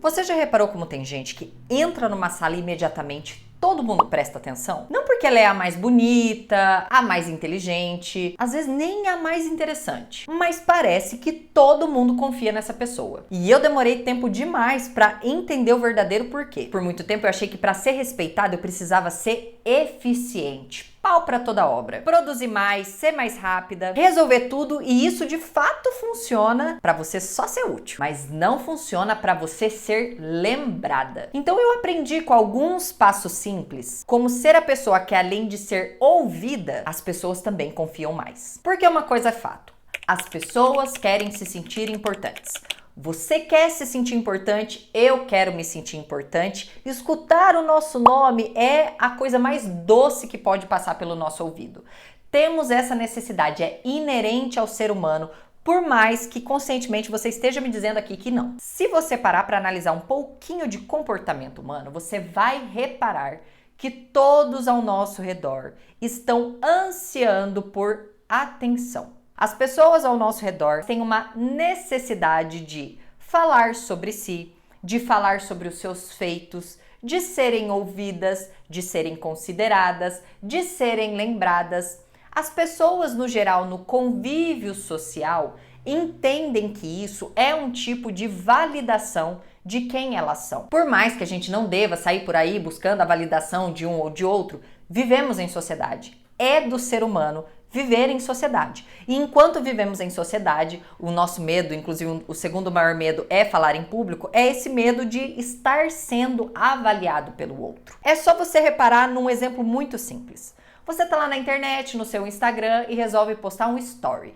Você já reparou como tem gente que entra numa sala e imediatamente todo mundo presta atenção? Não porque ela é a mais bonita, a mais inteligente, às vezes nem a mais interessante, mas parece que todo mundo confia nessa pessoa. E eu demorei tempo demais pra entender o verdadeiro porquê. Por muito tempo eu achei que pra ser respeitado eu precisava ser eficiente. Pau pra toda obra. Produzir mais, ser mais rápida, resolver tudo, e isso de fato funciona pra você só ser útil, mas não funciona pra você ser lembrada. Então eu aprendi com alguns passos simples como ser a pessoa que, além de ser ouvida, as pessoas também confiam mais. Porque uma coisa é fato: as pessoas querem se sentir importantes. Você quer se sentir importante, eu quero me sentir importante. Escutar o nosso nome é a coisa mais doce que pode passar pelo nosso ouvido. Temos essa necessidade, é inerente ao ser humano, por mais que conscientemente você esteja me dizendo aqui que não. Se você parar para analisar um pouquinho de comportamento humano, você vai reparar que todos ao nosso redor estão ansiando por atenção. As pessoas ao nosso redor têm uma necessidade de falar sobre si, de falar sobre os seus feitos, de serem ouvidas, de serem consideradas, de serem lembradas. As pessoas, no geral, no convívio social, entendem que isso é um tipo de validação de quem elas são. Por mais que a gente não deva sair por aí buscando a validação de um ou de outro, vivemos em sociedade. É do ser humano viver em sociedade. E enquanto vivemos em sociedade, o nosso medo, inclusive o segundo maior medo é falar em público, é esse medo de estar sendo avaliado pelo outro. É só você reparar num exemplo muito simples. Você tá lá na internet, no seu Instagram, e resolve postar um story.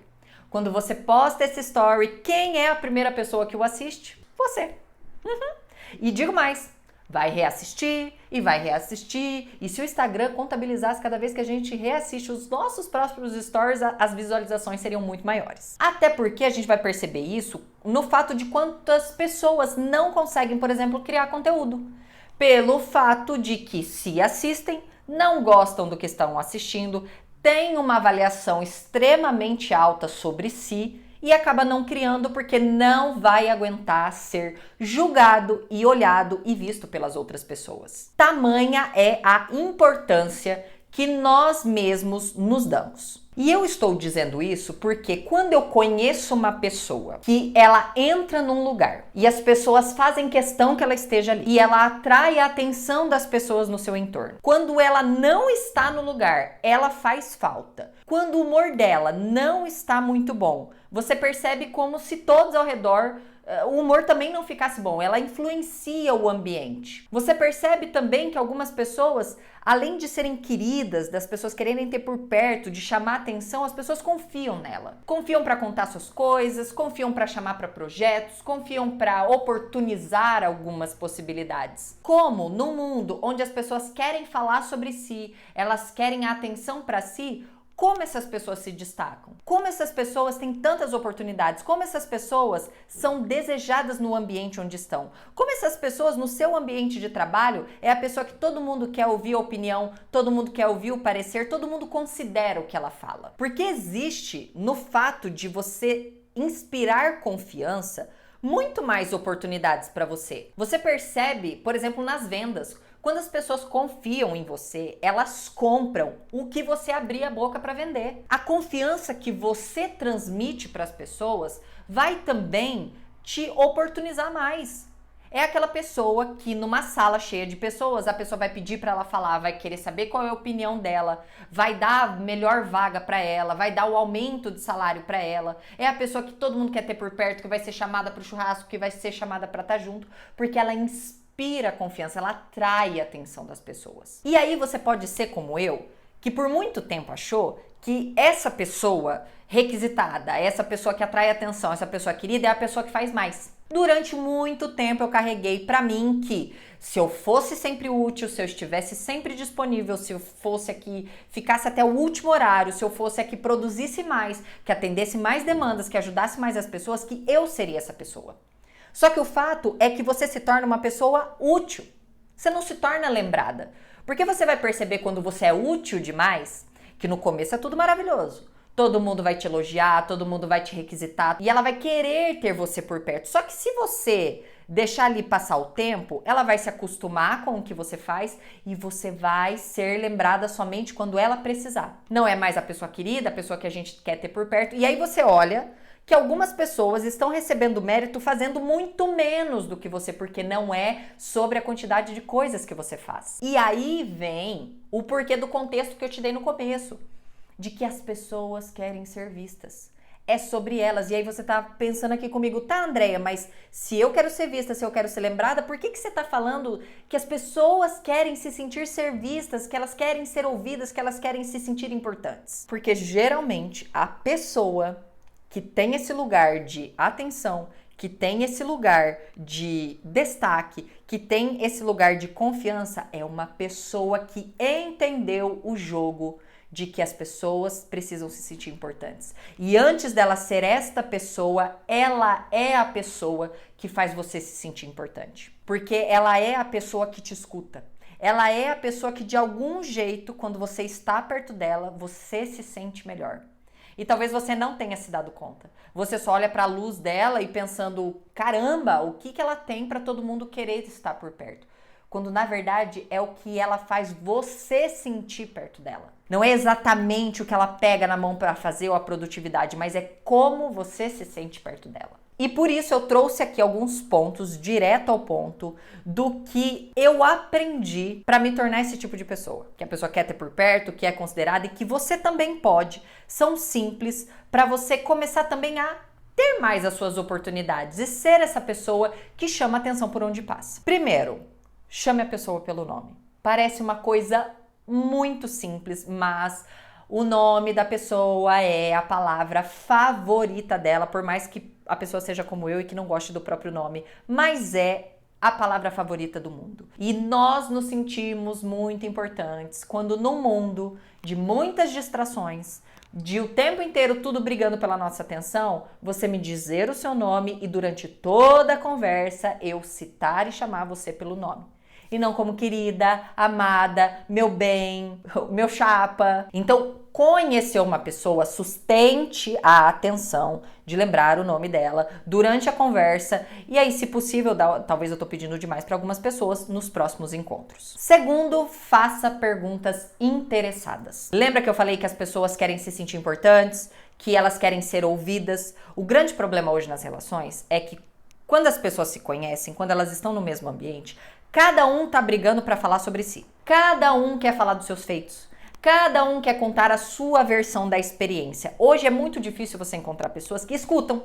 Quando você posta esse story, quem é a primeira pessoa que o assiste? Você. E digo mais, vai reassistir e vai reassistir, e se o Instagram contabilizasse cada vez que a gente reassiste os nossos próprios stories, as visualizações seriam muito maiores. Até porque a gente vai perceber isso no fato de quantas pessoas não conseguem, por exemplo, criar conteúdo. Pelo fato de que se assistem, não gostam do que estão assistindo, têm uma avaliação extremamente alta sobre si, e acaba não criando porque não vai aguentar ser julgado e olhado e visto pelas outras pessoas. Tamanha é a importância que nós mesmos nos damos. E eu estou dizendo isso porque quando eu conheço uma pessoa que ela entra num lugar e as pessoas fazem questão que ela esteja ali e ela atrai a atenção das pessoas no seu entorno. Quando ela não está no lugar, ela faz falta. Quando o humor dela não está muito bom, você percebe como se todos ao redor o humor também não ficasse bom, ela influencia o ambiente. Você percebe também que algumas pessoas, além de serem queridas, das pessoas quererem ter por perto, de chamar atenção, as pessoas confiam nela. Confiam para contar suas coisas, confiam para chamar para projetos, confiam para oportunizar algumas possibilidades. Como num mundo onde as pessoas querem falar sobre si, elas querem a atenção para si, como essas pessoas se destacam? Como essas pessoas têm tantas oportunidades? Como essas pessoas são desejadas no ambiente onde estão? Como essas pessoas no seu ambiente de trabalho é a pessoa que todo mundo quer ouvir a opinião, todo mundo quer ouvir o parecer, todo mundo considera o que ela fala. Porque existe no fato de você inspirar confiança muito mais oportunidades para você. Você percebe, por exemplo, nas vendas. Quando as pessoas confiam em você, elas compram o que você abrir a boca para vender. A confiança que você transmite para as pessoas vai também te oportunizar mais. É aquela pessoa que numa sala cheia de pessoas, a pessoa vai pedir para ela falar, vai querer saber qual é a opinião dela, vai dar a melhor vaga para ela, vai dar o aumento de salário para ela. É a pessoa que todo mundo quer ter por perto, que vai ser chamada para o churrasco, que vai ser chamada para estar junto, porque ela inspira confiança, ela atrai a atenção das pessoas. E aí você pode ser como eu, que por muito tempo achou que essa pessoa requisitada, essa pessoa que atrai atenção, essa pessoa querida é a pessoa que faz mais. Durante muito tempo eu carreguei pra mim que se eu fosse sempre útil, se eu estivesse sempre disponível, se eu fosse aqui, ficasse até o último horário, se eu fosse aqui, produzisse mais, que atendesse mais demandas, que ajudasse mais as pessoas, que eu seria essa pessoa. Só que o fato é que você se torna uma pessoa útil. Você não se torna lembrada. Porque você vai perceber quando você é útil demais, que no começo é tudo maravilhoso. todo mundo vai te elogiar, todo mundo vai te requisitar e ela vai querer ter você por perto. Só que se você deixar ali passar o tempo, ela vai se acostumar com o que você faz e você vai ser lembrada somente quando ela precisar. Não é mais a pessoa querida, a pessoa que a gente quer ter por perto. E aí você olha que algumas pessoas estão recebendo mérito fazendo muito menos do que você, porque não é sobre a quantidade de coisas que você faz. E aí vem o porquê do contexto que eu te dei no começo, de que as pessoas querem ser vistas. É sobre elas. E aí você tá pensando aqui comigo, tá, Andréia, mas se eu quero ser vista, se eu quero ser lembrada, por que você tá falando que as pessoas querem se sentir ser vistas, que elas querem ser ouvidas, que elas querem se sentir importantes? Porque geralmente a pessoa que tem esse lugar de atenção, que tem esse lugar de destaque, que tem esse lugar de confiança, é uma pessoa que entendeu o jogo de que as pessoas precisam se sentir importantes. E antes dela ser esta pessoa, ela é a pessoa que faz você se sentir importante. Porque ela é a pessoa que te escuta. Ela é a pessoa que de algum jeito, quando você está perto dela, você se sente melhor. E talvez você não tenha se dado conta. Você só olha para a luz dela e pensando, caramba, o que ela tem para todo mundo querer estar por perto? Quando na verdade é o que ela faz você sentir perto dela. Não é exatamente o que ela pega na mão para fazer ou a produtividade, mas é como você se sente perto dela. E por isso eu trouxe aqui alguns pontos, direto ao ponto, do que eu aprendi para me tornar esse tipo de pessoa. Que a pessoa quer ter por perto, que é considerada e que você também pode. São simples para você começar também a ter mais as suas oportunidades e ser essa pessoa que chama atenção por onde passa. Primeiro, chame a pessoa pelo nome. Parece uma coisa muito simples, mas o nome da pessoa é a palavra favorita dela, por mais que a pessoa seja como eu e que não goste do próprio nome, mas é a palavra favorita do mundo. E nós nos sentimos muito importantes quando no mundo de muitas distrações, de o tempo inteiro tudo brigando pela nossa atenção, você me dizer o seu nome e durante toda a conversa eu citar e chamar você pelo nome. E não como querida, amada, meu bem, meu chapa. Então, conhecer uma pessoa, sustente a atenção de lembrar o nome dela durante a conversa. E aí, se possível, talvez eu tô pedindo demais para algumas pessoas nos próximos encontros. Segundo, faça perguntas interessadas. Lembra que eu falei que as pessoas querem se sentir importantes, que elas querem ser ouvidas? O grande problema hoje nas relações é que quando as pessoas se conhecem, quando elas estão no mesmo ambiente, cada um tá brigando para falar sobre si. Cada um quer falar dos seus feitos. Cada um quer contar a sua versão da experiência. Hoje é muito difícil você encontrar pessoas que escutam.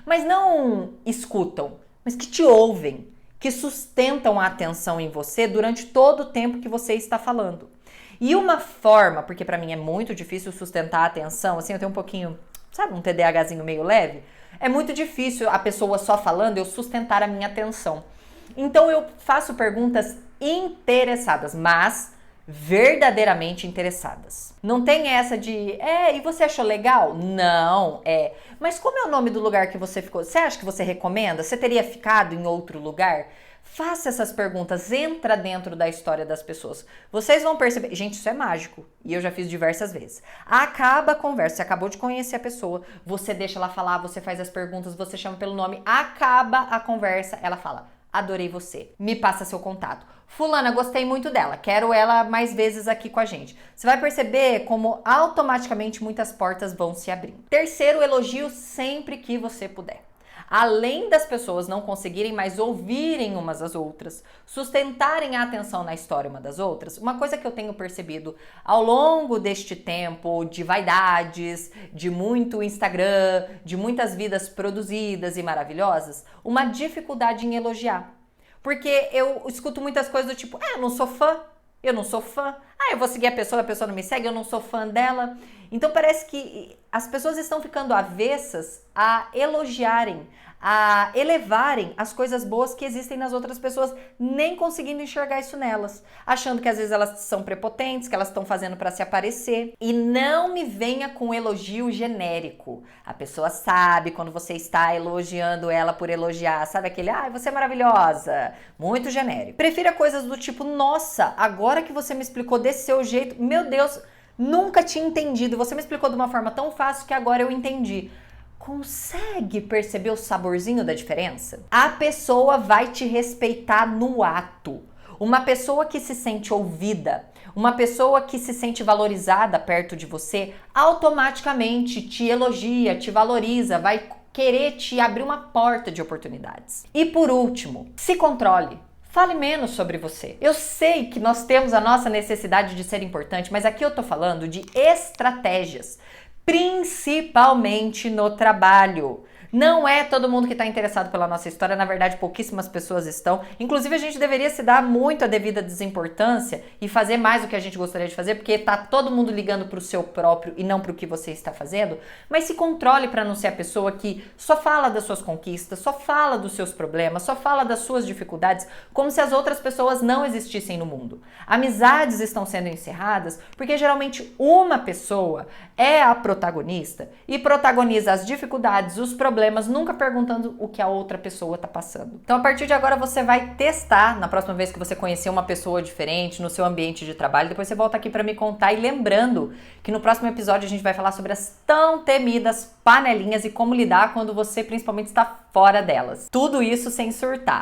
Mas não escutam, mas que te ouvem, que sustentam a atenção em você durante todo o tempo que você está falando. E uma forma, porque para mim é muito difícil sustentar a atenção, assim, eu tenho um pouquinho, sabe, um TDAHzinho meio leve, é muito difícil a pessoa só falando eu sustentar a minha atenção. Então eu faço perguntas interessadas, mas verdadeiramente interessadas. Não tem essa de, e você achou legal? Não, mas como é o nome do lugar que você ficou? Você acha que você recomenda? Você teria ficado em outro lugar? Faça essas perguntas, entra dentro da história das pessoas. Vocês vão perceber, gente, isso é mágico, e eu já fiz diversas vezes. Acaba a conversa, você acabou de conhecer a pessoa, você deixa ela falar, você faz as perguntas, você chama pelo nome, acaba a conversa, ela fala, adorei você, me passa seu contato. Fulana, gostei muito dela, quero ela mais vezes aqui com a gente. Você vai perceber como automaticamente muitas portas vão se abrindo. Terceiro, elogio sempre que você puder. Além das pessoas não conseguirem mais ouvirem umas às outras, sustentarem a atenção na história uma das outras, uma coisa que eu tenho percebido ao longo deste tempo de vaidades, de muito Instagram, de muitas vidas produzidas e maravilhosas, uma dificuldade em elogiar. Porque eu escuto muitas coisas do tipo, eu não sou fã, eu não sou fã, eu vou seguir a pessoa não me segue, eu não sou fã dela. Então parece que as pessoas estão ficando avessas a elogiarem, a elevarem as coisas boas que existem nas outras pessoas, nem conseguindo enxergar isso nelas, achando que às vezes elas são prepotentes, que elas estão fazendo para se aparecer. E não me venha com elogio genérico. A pessoa sabe quando você está elogiando ela por elogiar, sabe aquele, você é maravilhosa, muito genérico. Prefira coisas do tipo, nossa, agora que você me explicou desse seu jeito, meu Deus, nunca tinha entendido. Você me explicou de uma forma tão fácil que agora eu entendi. Consegue perceber o saborzinho da diferença? A pessoa vai te respeitar no ato. Uma pessoa que se sente ouvida, uma pessoa que se sente valorizada perto de você, automaticamente te elogia, te valoriza, vai querer te abrir uma porta de oportunidades. E por último, se controle. Fale menos sobre você. Eu sei que nós temos a nossa necessidade de ser importante, mas aqui eu tô falando de estratégias, principalmente no trabalho. Não é todo mundo que está interessado pela nossa história, na verdade pouquíssimas pessoas estão. Inclusive a gente deveria se dar muito a devida desimportância e fazer mais do que a gente gostaria de fazer, porque tá todo mundo ligando para o seu próprio e não para o que você está fazendo. Mas se controle para não ser a pessoa que só fala das suas conquistas, só fala dos seus problemas, só fala das suas dificuldades, como se as outras pessoas não existissem no mundo. Amizades estão sendo encerradas porque geralmente uma pessoa é a protagonista e protagoniza as dificuldades, os problemas, nunca perguntando o que a outra pessoa tá passando. Então, a partir de agora, você vai testar na próxima vez que você conhecer uma pessoa diferente no seu ambiente de trabalho. Depois você volta aqui para me contar. E lembrando que no próximo episódio a gente vai falar sobre as tão temidas panelinhas e como lidar quando você principalmente está fora delas. Tudo isso sem surtar.